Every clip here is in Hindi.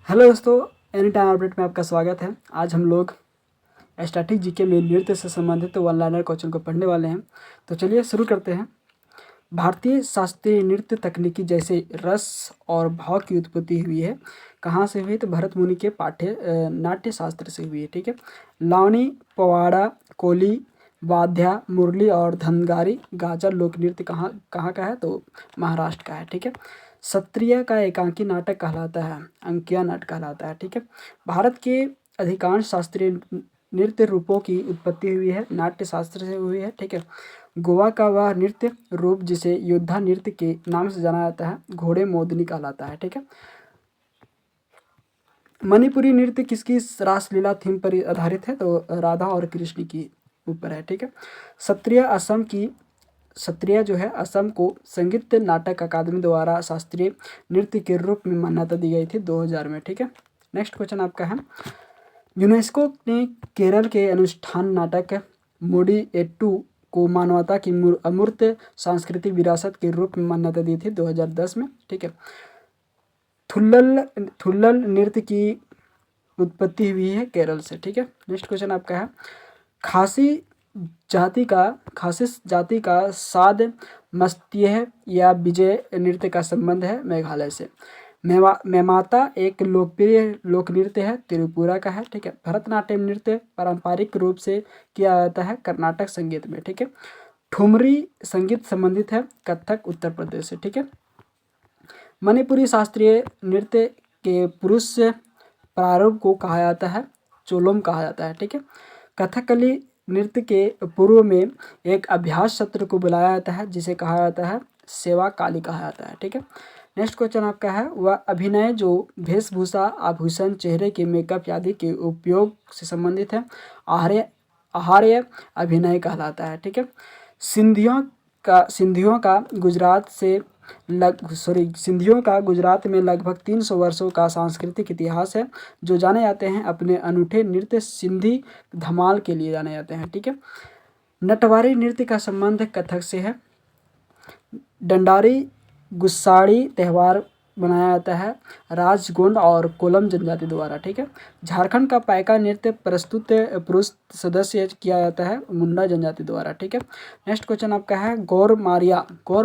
हेलो दोस्तों, एनी टाइम अपडेट में आपका स्वागत है। आज हम लोग स्टैटिक जीके में नृत्य से संबंधित वन लाइनर क्वेश्चन को पढ़ने वाले हैं। तो चलिए शुरू करते हैं। भारतीय शास्त्रीय नृत्य तकनीकी जैसे रस और भाव की उत्पत्ति हुई है। कहाँ से हुई? तो भरत मुनि के नाट्य शास्त्र से हुई है। ठीक है। लावनी, पवाड़ा, कोली, वाद्या, मुरली और धनगारी गाजा लोक नृत्य कहाँ कहाँ का है? तो महाराष्ट्र का है। ठीक है। सत्रिय का एकांकी नाटक कहलाता है, अंकिया नाटक कहलाता है। ठीक है। भारत के अधिकांश शास्त्रीय नृत्य रूपों की उत्पत्ति हुई है नाट्य शास्त्र से हुई है। ठीक है। गोवा का वह नृत्य रूप जिसे योद्धा नृत्य के नाम से जाना जाता है, घोड़े मोदनी कहलाता है। ठीक है। मणिपुरी नृत्य किसकी रासलीला थीम पर आधारित है? तो राधा और कृष्ण की ऊपर है। ठीक है। सत्रिय जो है असम को संगीत नाटक अकादमी द्वारा शास्त्रीय नृत्य के रूप में मान्यता दी गई थी 2000 में। ठीक है। नेक्स्ट क्वेश्चन आपका है, यूनेस्को ने केरल के अनुष्ठान नाटक मोडिएट्टू को मानवता की अमूर्त सांस्कृतिक विरासत के रूप में मान्यता दी थी 2010 में। ठीक है। थुल्लल नृत्य की उत्पत्ति हुई है केरल से। ठीक है। नेक्स्ट क्वेश्चन आपका है, खासी जाति का साद मस्तियह या विजय नृत्य का संबंध है मेघालय से। मेमाता एक लोकप्रिय लोक नृत्य है, त्रिपुरा का है। ठीक है। भरतनाट्यम नृत्य पारंपरिक रूप से किया जाता है कर्नाटक संगीत में। ठीक है। ठुमरी संगीत संबंधित है कथक उत्तर प्रदेश से। ठीक है। मणिपुरी शास्त्रीय नृत्य के पुरुष प्रारूप को कहा जाता है चोलोम कहा जाता है। ठीक है। कथकली नृत्य के पूर्व में एक अभ्यास सत्र को बुलाया जाता है जिसे कहा जाता है सेवा काली कहा जाता है। ठीक है। नेक्स्ट क्वेश्चन आपका है, वह अभिनय जो वेशभूषा, आभूषण, चेहरे के मेकअप आदि के उपयोग से संबंधित है, आहार्य अभिनय कहलाता है। ठीक है। सिंधियों का गुजरात में लगभग 300 वर्षों का सांस्कृतिक इतिहास है, जो जाने जाते हैं अपने अनूठे नृत्य सिंधी धमाल के लिए जाने जाते हैं। ठीक है। नटवारी नृत्य का संबंध कथक से है। डंडारी गुस्साड़ी त्यौहार मनाया जाता है राजगोंड और कोलम जनजाति द्वारा। ठीक है। झारखंड का पायका नृत्य प्रस्तुत पुरुष सदस्य किया जाता है मुंडा जनजाति द्वारा। ठीक है। नेक्स्ट क्वेश्चन आपका है, गौर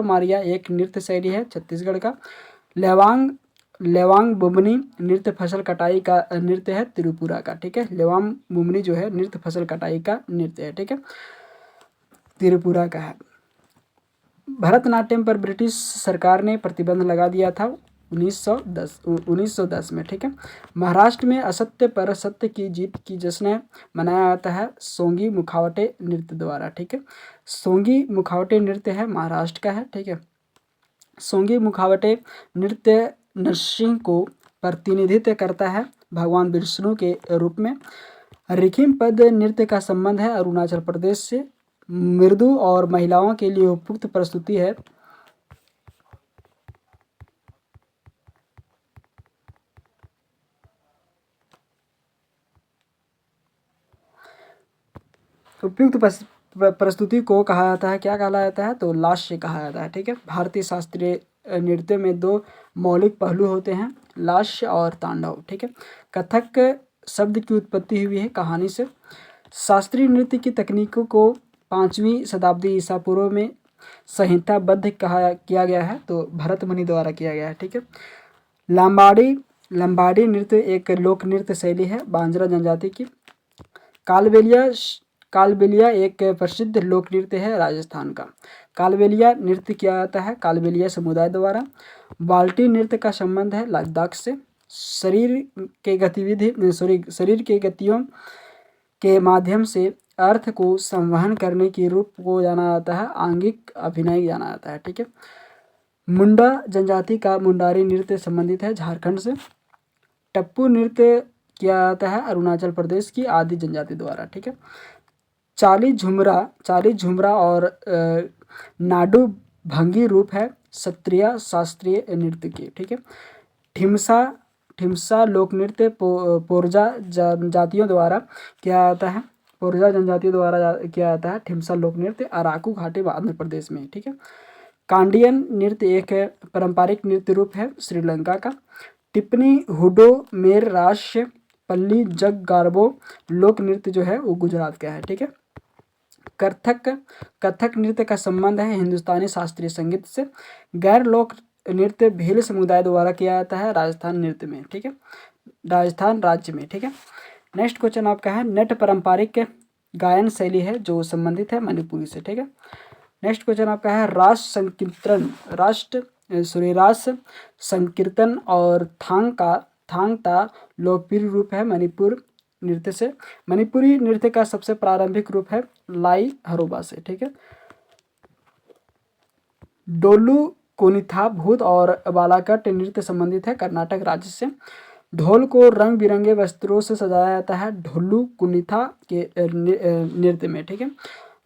मारिया एक नृत्य शैली है छत्तीसगढ़ का। लेवांग बुमनी नृत्य फसल कटाई का नृत्य है त्रिपुरा का। ठीक है। लेवांग बुमनी जो है नृत्य फसल कटाई का नृत्य है। ठीक है। त्रिपुरा का है। भरतनाट्यम पर ब्रिटिश सरकार ने प्रतिबंध लगा दिया था 1910 में। ठीक है। महाराष्ट्र में असत्य पर सत्य की जीत की जश्न मनाया जाता है सोंगी मुखावटे नृत्य द्वारा। ठीक है। सोंगी मुखावटे नृत्य है महाराष्ट्र का है। ठीक है। सोंगी मुखावटे नृत्य नरसिंह को प्रतिनिधित्व करता है भगवान विष्णु के रूप में। रिखिम पद नृत्य का संबंध है अरुणाचल प्रदेश से। मृदु और महिलाओं के लिए उपयुक्त प्रस्तुति है प्रस्तुति को कहा जाता है, क्या कहा जाता है? तो लास्य कहा जाता है। ठीक है। भारतीय शास्त्रीय नृत्य में दो मौलिक पहलू होते हैं, लास्य और तांडव। ठीक है। कथक शब्द की उत्पत्ति हुई है कहानी से। शास्त्रीय नृत्य की तकनीकों को 5वीं शताब्दी ईसा पूर्व में संहिताबद्ध किया गया है, तो भरत मुनि द्वारा किया गया है। ठीक है। लंबाड़ी नृत्य एक लोक नृत्य शैली है बांजरा जनजाति की। कालबेलिया एक प्रसिद्ध लोक नृत्य है राजस्थान का। कालबेलिया नृत्य किया जाता है कालबेलिया समुदाय द्वारा। बाल्टी नृत्य का संबंध है लद्दाख से। शरीर के गतियों के माध्यम से अर्थ को संवहन करने की रूप को जाना जाता है आंगिक अभिनय जाना जाता है। ठीक है। मुंडा जनजाति का मुंडारी नृत्य संबंधित है झारखंड से। टप्पू नृत्य किया जाता है अरुणाचल प्रदेश की आदि जनजाति द्वारा। ठीक है। चाली झुमरा और नाडू भंगी रूप है सत्रिय शास्त्रीय नृत्य की। ठीक है। ठिमसा लोक नृत्य पोरजा जनजातियों द्वारा किया जाता है किया जाता है ठिमसा लोक नृत्य अराकू घाटी व आंध्र प्रदेश में। ठीक है। कांडियन नृत्य एक पारंपरिक नृत्य रूप है श्रीलंका का। टिप्पणी हुडो मेर राष्ट्र पल्ली जग गारबो लोक नृत्य जो है वो गुजरात का है। ठीक है। कथक नृत्य का संबंध है हिंदुस्तानी शास्त्रीय संगीत से। गैर लोक नृत्य भील समुदाय द्वारा किया जाता है राजस्थान नृत्य में। ठीक है, राजस्थान राज्य में। ठीक है। नेक्स्ट क्वेश्चन आपका है नट पारंपरिक गायन शैली है जो संबंधित है मणिपुरी से। ठीक है। नेक्स्ट क्वेश्चन आपका है रास संकीर्तन और थांगता लोकप्रिय रूप है मणिपुर नृत्य से। मणिपुरी नृत्य का सबसे प्रारंभिक रूप है लाई हरोबा से। ठीक है। डोलू कोनिथा भूत और बालाकट नृत्य संबंधित है कर्नाटक राज्य से। ढोल को रंग बिरंगे वस्त्रों से सजाया जाता है ढोलू कुनिथा के नृत्य में। ठीक है।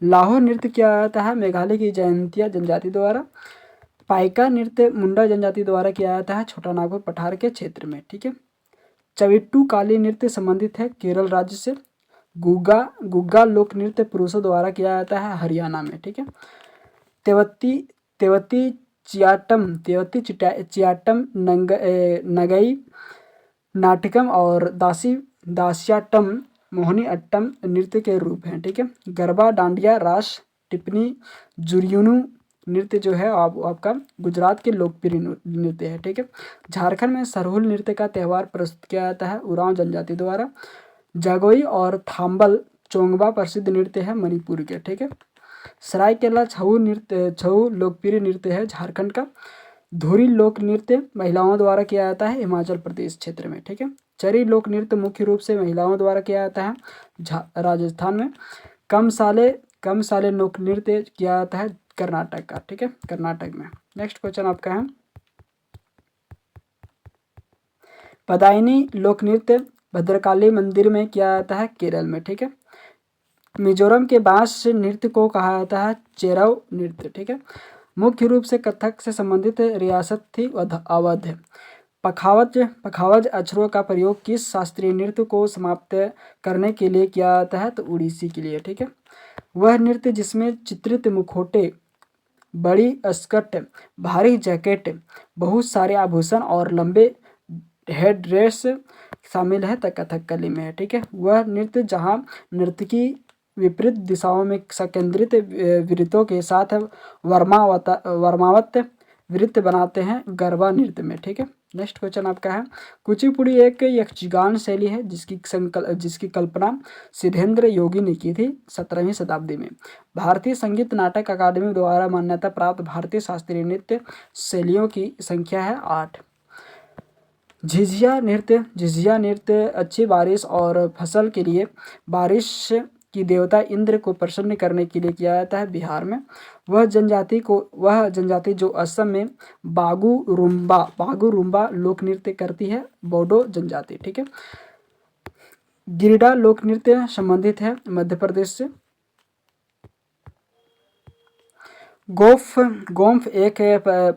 लाहौर नृत्य किया जाता है मेघालय की जयंतिया जनजाति द्वारा। पाइका नृत्य मुंडा जनजाति द्वारा किया जाता है छोटा नागपुर पठार के क्षेत्र में। ठीक है। चविट्टू काली नृत्य संबंधित है केरल राज्य से। गुग्गा लोक नृत्य पुरुषों द्वारा किया जाता है हरियाणा में। ठीक है। तेवती चियाटम नगई नाटकम और दास्याटम मोहिनी अट्टम नृत्य के रूप हैं। ठीक है। गरबा डांडिया रास टिप्पणी जुरियुनु नृत्य जो है आपका गुजरात के लोकप्रिय नृत्य है। ठीक है। झारखंड में सरहुल नृत्य का त्यौहार प्रस्तुत किया जाता है उरांव जनजाति द्वारा। जागोई और थाम्बल चोंगबा प्रसिद्ध नृत्य है मणिपुर के। ठीक है। सरायकेला छऊ लोकप्रिय नृत्य है झारखंड का। धुरी लोक नृत्य महिलाओं द्वारा किया जाता है हिमाचल प्रदेश क्षेत्र में। ठीक है। चरी लोक नृत्य मुख्य रूप से महिलाओं द्वारा किया जाता है राजस्थान में। कम साले लोक नृत्य किया जाता है कर्नाटक का। ठीक है, कर्नाटक में। नेक्स्ट क्वेश्चन आपका है पदायनी लोक नृत्य भद्रकाली मंदिर में किया जाता है केरल में। ठीक है। मिजोरम के बांस नृत्य को कहा जाता है चेरव नृत्य। ठीक है। मुख्य रूप से कथक से संबंधित रियासत थी अवध। पखावज अक्षरों का प्रयोग किस शास्त्रीय नृत्य को समाप्त करने के लिए किया जाता है तो उड़ीसी के लिए। ठीक है। वह नृत्य जिसमें चित्रित मुखौटे बड़ी स्कर्ट भारी जैकेट बहुत सारे आभूषण और लंबे हेड ड्रेस शामिल है कथकली में है। ठीक है। वह नृत्य जहाँ नर्तकी विपरीत दिशाओं में संकेंद्रित वृत्तों के साथ वर्मावत वृत्त बनाते हैं गरबा नृत्य में। ठीक है। नेक्स्ट क्वेश्चन आपका है कुचिपुड़ी एक यक्षगान शैली है जिसकी कल्पना सिद्धेंद्र योगी ने की थी 17वीं शताब्दी में। भारतीय संगीत नाटक अकादमी द्वारा मान्यता प्राप्त भारतीय शास्त्रीय नृत्य शैलियों की संख्या है 8। झिझिया नृत्य अच्छी बारिश और फसल के लिए बारिश की देवता इंद्र को प्रसन्न करने के लिए किया जाता है बिहार में। वह जनजाति जो असम में बागू रुम्बा लोक नृत्य करती है बोडो जनजाति। ठीक है। गिरिडा लोक नृत्य संबंधित है मध्य प्रदेश से। गोम्फ एक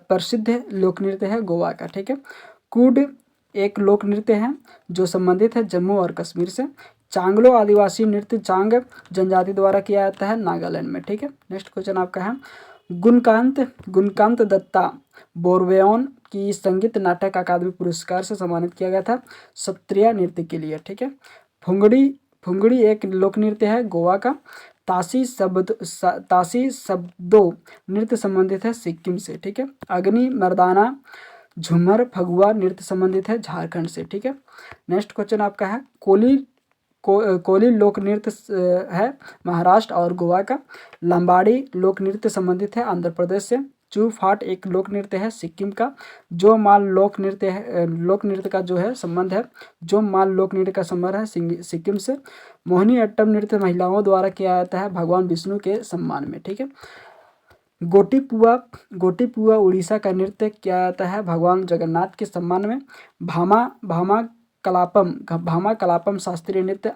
प्रसिद्ध लोक नृत्य है गोवा का। ठीक है। कूड एक लोक नृत्य है जो संबंधित है जम्मू और कश्मीर से। चांगलो आदिवासी नृत्य चांग जनजाति द्वारा किया जाता है नागालैंड में। ठीक है। नेक्स्ट क्वेश्चन आपका है गुणकांत दत्ता बोरवेओन की संगीत नाटक अकादमी पुरस्कार से सम्मानित किया गया था सत्रिया नृत्य के लिए। ठीक है। फुंगड़ी एक लोक नृत्य है गोवा का। तासी शब्दों नृत्य संबंधित है सिक्किम से। ठीक है। अग्नि मर्दाना झूमर फगुआ नृत्य संबंधित है झारखंड से। ठीक है। नेक्स्ट क्वेश्चन आपका है कोली लोक नृत्य है महाराष्ट्र और गोवा का। लंबाड़ी लोक नृत्य संबंधित है आंध्र प्रदेश से। चूफाट एक लोक नृत्य है सिक्किम का। जो माल लोक नृत्य का जो है संबंध है सिक्किम से। मोहिनी अट्टम नृत्य महिलाओं द्वारा किया जाता है भगवान विष्णु के सम्मान में। ठीक है। गोटीपुआ उड़ीसा का नृत्य किया जाता है भगवान जगन्नाथ के सम्मान में। भामा कलापम शास्त्रीय नृत्य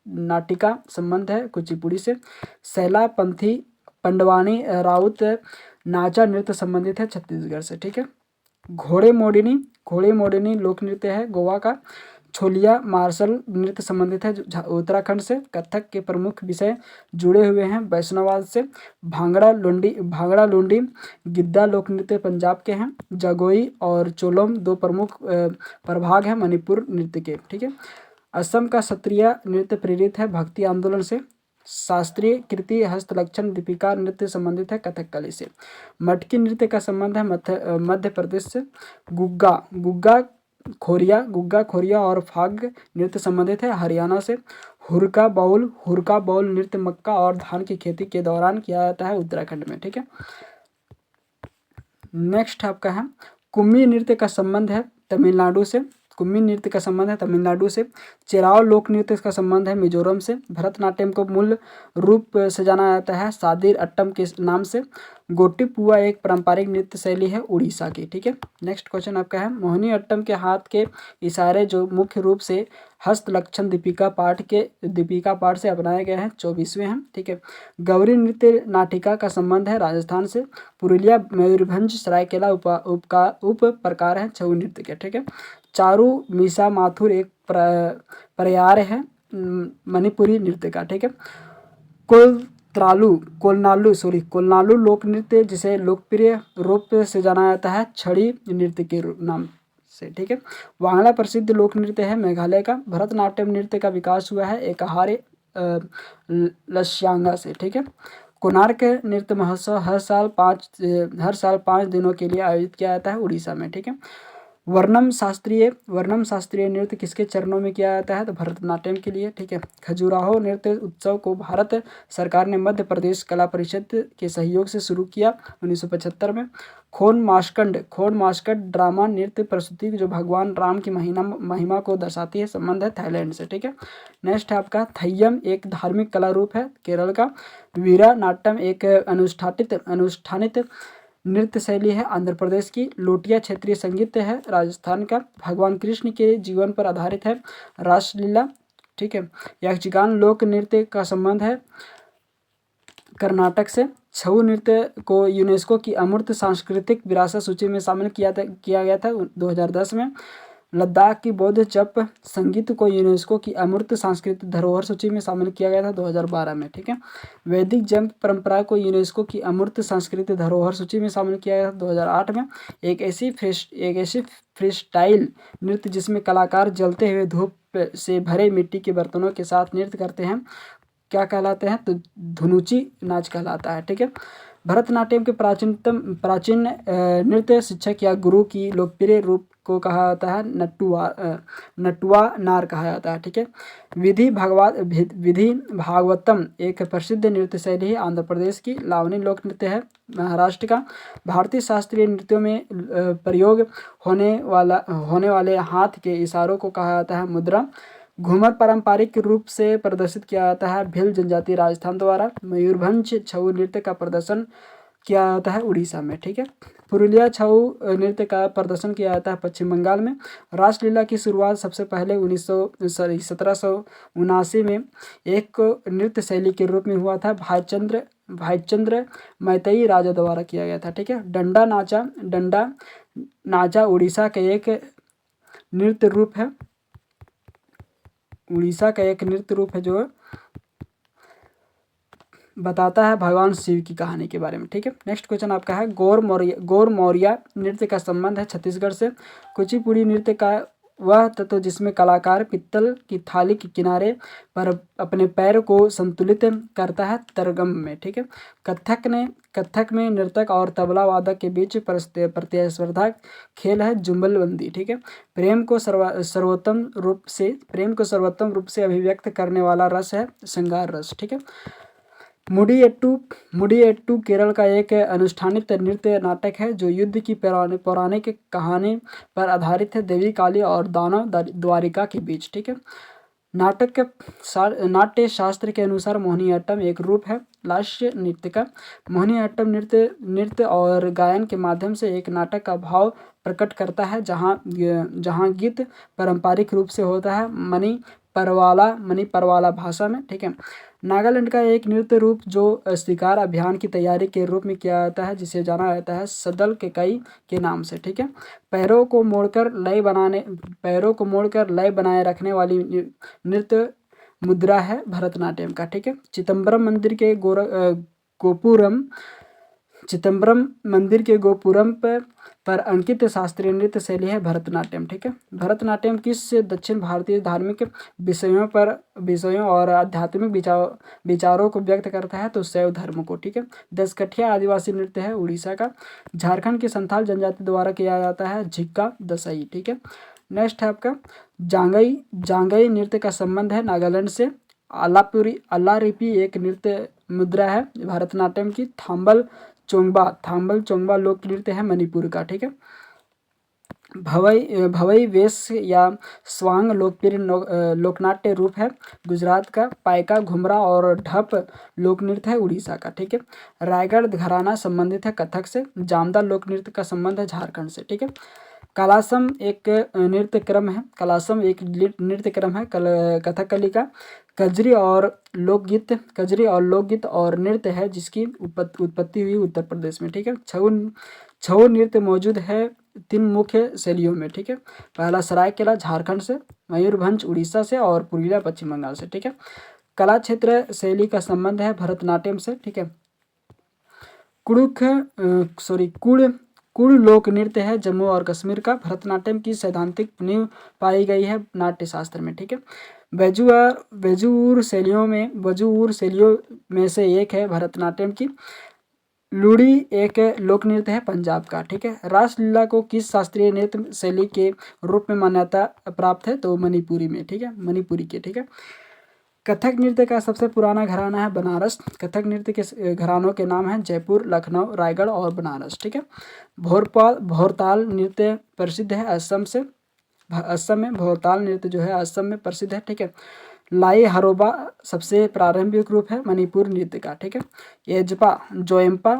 नाटिका संबंध है कुचिपुड़ी से। सैला पंथी पंडवानी राउत नाचा नृत्य संबंधित है छत्तीसगढ़ से। ठीक है। घोड़े मोडिनी लोक नृत्य है गोवा का। छोलिया मार्शल नृत्य संबंधित है जो उत्तराखंड से। कथक के प्रमुख विषय जुड़े हुए हैं वैष्णववाद से। भांगड़ा लुंडी गिद्दा लोक नृत्य पंजाब के हैं। जगोई और चोलोम दो प्रमुख प्रभाग हैं मणिपुर नृत्य के, ठीक है। असम का सत्रिया नृत्य प्रेरित है भक्ति आंदोलन से। शास्त्रीय कृति हस्तलक्षण दीपिका नृत्य संबंधित है कथकली से। मटकी नृत्य का संबंध है मध्य प्रदेश से। गुग्गा खोरिया और फाग नृत्य संबंधित है हरियाणा से। हुरका बाउल नृत्य मक्का और धान की खेती के दौरान किया जाता है उत्तराखंड में, ठीक है। नेक्स्ट आपका है कुम्मी नृत्य का संबंध है तमिलनाडु से। कुम्मी नृत्य का संबंध है तमिलनाडु से। चेराव लोक नृत्य का संबंध है मिजोरम से। भरतनाट्यम को मूल रूप से जाना जाता है सादिर अट्टम के नाम से। गोटी पुआ एक पारंपरिक नृत्य शैली है उड़ीसा की, ठीक है। नेक्स्ट क्वेश्चन आपका है मोहिनी अट्टम के हाथ के इशारे जो मुख्य रूप से हस्तलक्षण दीपिका पाठ से अपनाए गए हैं 24वें हैं, ठीक है। गौरी नृत्य नाटिका का संबंध है राजस्थान से। पुरुलिया मयूरभंज सरायकेला उप प्रकार है छऊ नृत्य के, ठीक है। चारू मीसा माथुर एक प्रयार है मणिपुरी नृत्य का, ठीक है। कोलनालू लोक नृत्य जिसे लोकप्रिय रूप से जाना जाता है छड़ी नृत्य के नाम से, ठीक है। वांगला प्रसिद्ध लोक नृत्य है मेघालय का। भरतनाट्यम नृत्य का विकास हुआ है एकहारे लस्यांगा से, ठीक है। कोणार्क नृत्य महोत्सव हर साल 5 दिनों के लिए आयोजित किया जाता है उड़ीसा में, ठीक है। वर्णम शास्त्रीय नृत्य किसके चरणों में किया जाता है तो भरतनाट्यम के लिए, ठीक है। खजुराहो नृत्य उत्सव को भारत सरकार ने मध्य प्रदेश कला परिषद के सहयोग से शुरू किया 1975 में। खोन मास्कंड ड्रामा नृत्य प्रस्तुति जो भगवान राम की महिमा को दर्शाती है संबंध है थाईलैंड से, ठीक है। नेक्स्ट है आपका थय्यम एक धार्मिक कला रूप है केरल का। वीरा नाट्यम एक अनुष्ठानित नृत्य शैली है आंध्र प्रदेश की। लोटिया क्षेत्रीय संगीत है राजस्थान का। भगवान कृष्ण के जीवन पर आधारित है रासलीला, ठीक है। यक्षगान लोक नृत्य का संबंध है कर्नाटक से। छऊ नृत्य को यूनेस्को की अमूर्त सांस्कृतिक विरासत सूची में शामिल किया गया था 2010 में। लद्दाख की बौद्ध जप संगीत को यूनेस्को की अमूर्त सांस्कृतिक धरोहर सूची में शामिल किया गया था 2012 में, ठीक है। वैदिक जंप परंपरा को यूनेस्को की अमूर्त सांस्कृतिक धरोहर सूची में शामिल किया गया था 2008 में। एक ऐसी फ्रीस्टाइल नृत्य जिसमें कलाकार जलते हुए धूप से भरे मिट्टी के बर्तनों के साथ नृत्य करते हैं क्या कहलाते हैं तो धुनुची नाच कहलाता है, ठीक है। भरतनाट्यम के प्राचीन नृत्य शिक्षक या गुरु की लोकप्रिय रूप को कहा जाता है नटुआ नार कहा जाता है, ठीक है। विधि भागवतम एक प्रसिद्ध नृत्य शैली है आंध्र प्रदेश की। लावनी लोक नृत्य है महाराष्ट्र का। भारतीय शास्त्रीय नृत्यों में प्रयोग होने वाले हाथ के इशारों को कहा जाता है मुद्रा। घूमर पारंपरिक रूप से प्रदर्शित किया जाता है भील जनजाति राजस्थान द्वारा। मयूरभंज छऊ नृत्य का प्रदर्शन किया जाता है उड़ीसा में, ठीक है। पुरुलिया छऊ नृत्य का प्रदर्शन किया जाता है पश्चिम बंगाल में। रासलीला की शुरुआत सबसे पहले 1779 में एक नृत्य शैली के रूप में हुआ था भाईचंद्र मैतेई राजा द्वारा किया गया था, ठीक है। डंडा नाचा उड़ीसा का एक नृत्य रूप है जो बताता है भगवान शिव की कहानी के बारे में, ठीक है। नेक्स्ट क्वेश्चन आपका है गौर मौर्या नृत्य का संबंध है छत्तीसगढ़ से। कुचिपुड़ी नृत्य का वह तत्व जिसमें कलाकार पित्तल की थाली के किनारे पर अपने पैर को संतुलित करता है तरगम में, ठीक है। कथक में नर्तक और तबला वादक के बीच प्रतिस्पर्धा खेल है जुगलबंदी, ठीक है। प्रेम को सर्वोत्तम रूप से अभिव्यक्त करने वाला रस है श्रृंगार रस, ठीक है। मुडियट्टू केरल का एक अनुष्ठानित नृत्य नाटक है जो युद्ध की पौराणिक कहानी पर आधारित है देवी काली और दानव द्वारिका के बीच, ठीक है। नाट्य शास्त्र के अनुसार मोहिनीअट्टम एक रूप है लास्य नृत्य का। मोहिनीअट्टम नृत्य और गायन के माध्यम से एक नाटक का भाव प्रकट करता है जहाँ गीत पारंपरिक रूप से होता है परवाला भाषा में, ठीक है। नागालैंड का एक नृत्य रूप जो शिकार अभियान की तैयारी के रूप में किया जाता है, जिसे जाना जाता है सदल के कई के नाम से, ठीक है। पैरों को मोड़कर लय बनाए रखने वाली नृत्य मुद्रा है भरतनाट्यम का, ठीक है। चिदम्बरम मंदिर के गोपुरम पर अंकित शास्त्रीय नृत्य शैली है भरतनाट्यम, ठीक है। भरतनाट्यम किस दक्षिण भारतीय धार्मिक विषयों और आध्यात्मिक विचारों को व्यक्त करता है? तो शैव धर्म को, ठीक है। दसकठिया आदिवासी नृत्य है उड़ीसा का। झारखंड की संथाल जनजाति द्वारा किया जाता है झिक्का दसई, ठीक है। नेक्स्ट है आपका जांगई नृत्य का संबंध है नागालैंड से। अल्लारिपी एक नृत्य मुद्रा है भरतनाट्यम की। थांबल चोंगबा लोक नृत्य है मणिपुर का, ठीक है। भवई वेश या स्वांग लोकप्रिय लोकनाट्य रूप है गुजरात का। पायका घुमरा और ढप लोक नृत्य है उड़ीसा का, ठीक है। रायगढ़ घराना संबंधित है कथक से। जामदा लोक नृत्य का संबंध है झारखंड से, ठीक है। कलासम एक नृत्य क्रम है कथकली का। कजरी और लोकगीत और नृत्य है जिसकी उत्पत्ति हुई उत्तर प्रदेश में, ठीक है। छऊ नृत्य मौजूद है 3 मुख्य शैलियों में, ठीक है। पहला सरायकेला झारखंड से, मयूरभंज उड़ीसा से और पुरुलिया पश्चिम बंगाल से, ठीक है। कला क्षेत्र शैली का संबंध है भरतनाट्यम से, ठीक है। कुड़ लोक नृत्य है जम्मू और कश्मीर का। भरतनाट्यम की सैद्धांतिक नींव पाई गई है नाट्य शास्त्र में, ठीक है। वजूर शैलियों में से एक है भरतनाट्यम की। लूड़ी एक लोक नृत्य है पंजाब का, ठीक है। रासलीला को किस शास्त्रीय नृत्य शैली के रूप में मान्यता प्राप्त है? तो मणिपुरी में, ठीक है, मणिपुरी के, ठीक है। कथक नृत्य का सबसे पुराना घराना है बनारस। कथक नृत्य के घरानों के नाम हैं जयपुर, लखनऊ, रायगढ़ और बनारस, ठीक है। भोरताल नृत्य प्रसिद्ध है असम से। असम में भोरताल नृत्य जो है असम में प्रसिद्ध है, ठीक है। लाई हरोबा सबसे प्रारंभिक रूप है मणिपुर नृत्य का, ठीक है। जोएम्पा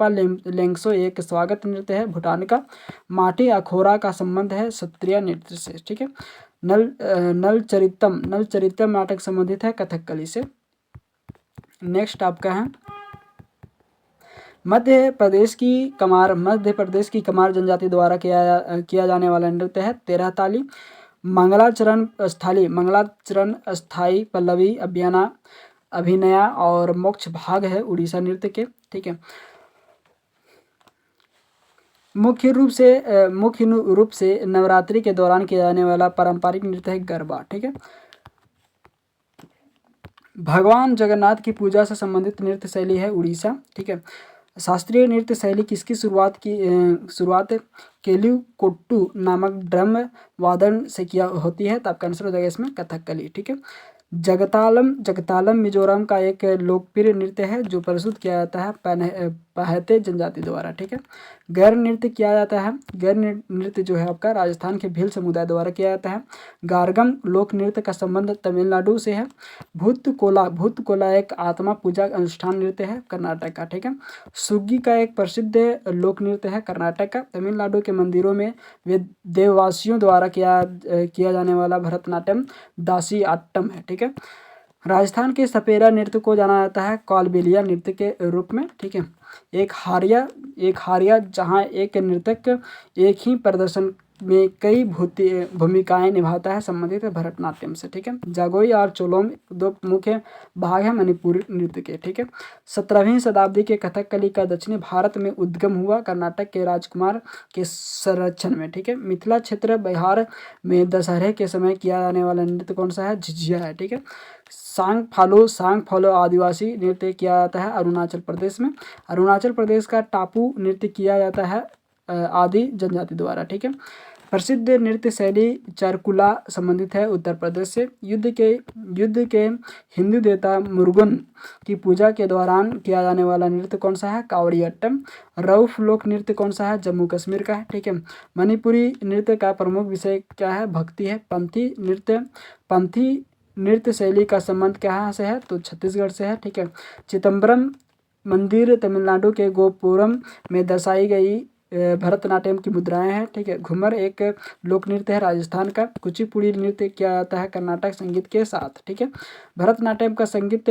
लेंगसो एक स्वागत नृत्य है भूटान का। माटी अखोरा का संबंध है सत्रिया नृत्य से, ठीक है। नल चरितम नाटक संबंधित है कथकली से। नेक्स्ट आपका है मध्य प्रदेश की कमार जनजाति द्वारा किया जाने वाला नृत्य है तेरह ताली। मंगलाचरण स्थाई पल्लवी अभिनया और मोक्ष भाग है उड़ीसा नृत्य के, ठीक है। मुख्य रूप से नवरात्रि के दौरान किया जाने वाला पारंपरिक नृत्य है गरबा, ठीक है। भगवान जगन्नाथ की पूजा से संबंधित नृत्य शैली है उड़ीसा, ठीक है। शास्त्रीय नृत्य शैली किसकी शुरुआत केलिकोट्टू नामक ड्रम वादन से किया होती है? तो आपका आंसर हो जाएगा इसमें कथकली, ठीक है। जगतालम मिजोरम का एक लोकप्रिय नृत्य है जो प्रस्तुत किया जाता है पहते जनजाति द्वारा, ठीक है। गैर नृत्य जो है आपका राजस्थान के भील समुदाय द्वारा किया जाता है। गारगम लोक नृत्य का संबंध तमिलनाडु से है। भूत कोला एक आत्मा पूजा अनुष्ठान नृत्य है कर्नाटक का, ठीक है। सुग्गी का एक प्रसिद्ध लोक नृत्य है कर्नाटक का। तमिलनाडु के मंदिरों में वे देववासियों द्वारा किया जाने वाला भरतनाट्यम दासी आट्टम है, ठीक है। राजस्थान के सपेरा नृत्य को जाना जाता है कालबेलिया नृत्य के रूप में, ठीक है। एक हारिया जहाँ एक नृतक एक ही प्रदर्शन में कई भूमिकाएं निभाता है संबंधित है भरतनाट्यम से, ठीक है। जागोई और चोलोम 2 मुख्य भाग है मणिपुरी नृत्य के, ठीक है। 17वीं शताब्दी के कथकली का दक्षिणी भारत में उद्गम हुआ कर्नाटक के राजकुमार के संरक्षण में, ठीक है। मिथिला क्षेत्र बिहार में दशहरे के समय किया जाने वाला नृत्य कौन सा है? झिझिया है, ठीक है। सांग फालो आदिवासी नृत्य किया जाता है अरुणाचल प्रदेश में। अरुणाचल प्रदेश का टापू नृत्य किया जाता है आदि जनजाति द्वारा, ठीक है। प्रसिद्ध नृत्य शैली चारकुला संबंधित है उत्तर प्रदेश से। युद्ध के हिंदू देवता मुरुगन की पूजा के दौरान किया जाने वाला नृत्य कौन सा है? कावड़ियट्टम। रऊफ लोक नृत्य कौन सा है? जम्मू कश्मीर का है, ठीक है। मणिपुरी नृत्य का प्रमुख विषय क्या है? भक्ति है। पंथी नृत्य शैली का संबंध कहाँ से है? तो छत्तीसगढ़ से है, ठीक है। चिदम्बरम मंदिर तमिलनाडु के गोपुरम में दर्शाई गई भरतनाट्यम की मुद्राएं हैं, ठीक है। घूमर एक लोक नृत्य है राजस्थान का। कुचिपुड़ी नृत्य किया जाता है कर्नाटक संगीत के साथ, ठीक है। भरतनाट्यम का संगीत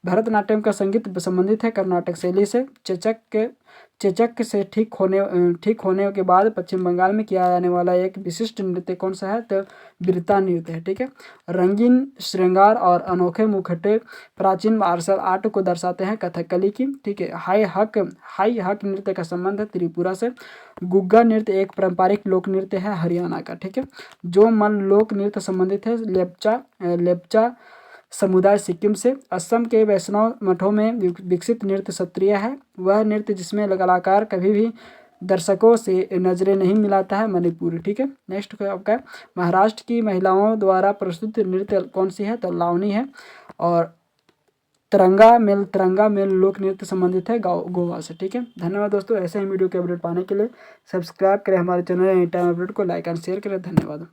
भरतनाट्यम का संगीत संबंधित है कर्नाटक शैली से। चेचक से ठीक होने के बाद पश्चिम बंगाल में किया जाने वाला एक विशिष्ट नृत्य कौन सा है, तो बिरता नृत्य है, ठीक है। रंगीन श्रृंगार और अनोखे मुखौटे प्राचीन मार्शल आर्ट को दर्शाते हैं कथकली की, ठीक है। हाई हक नृत्य का संबंध है त्रिपुरा से। गुग्गा नृत्य एक पारंपरिक लोक नृत्य है हरियाणा का, ठीक है। जो मन लोक नृत्य संबंधित है लेप्चा समुदाय सिक्किम से। असम के वैष्णव मठों में विकसित नृत्य सत्रिय है। वह नृत्य जिसमें कलाकार कभी भी दर्शकों से नजरें नहीं मिलाता है मणिपुर, ठीक है। नेक्स्ट आपका महाराष्ट्र की महिलाओं द्वारा प्रस्तुत नृत्य कौन सी है, तो लावनी है। और तिरंगा मेल लोक नृत्य संबंधित है गोवा से, ठीक है। धन्यवाद दोस्तों। ऐसे ही वीडियो के अपडेट पाने के लिए सब्सक्राइब करें हमारे चैनल एनी टाइम अपडेट को, लाइक एंड शेयर करें। धन्यवाद।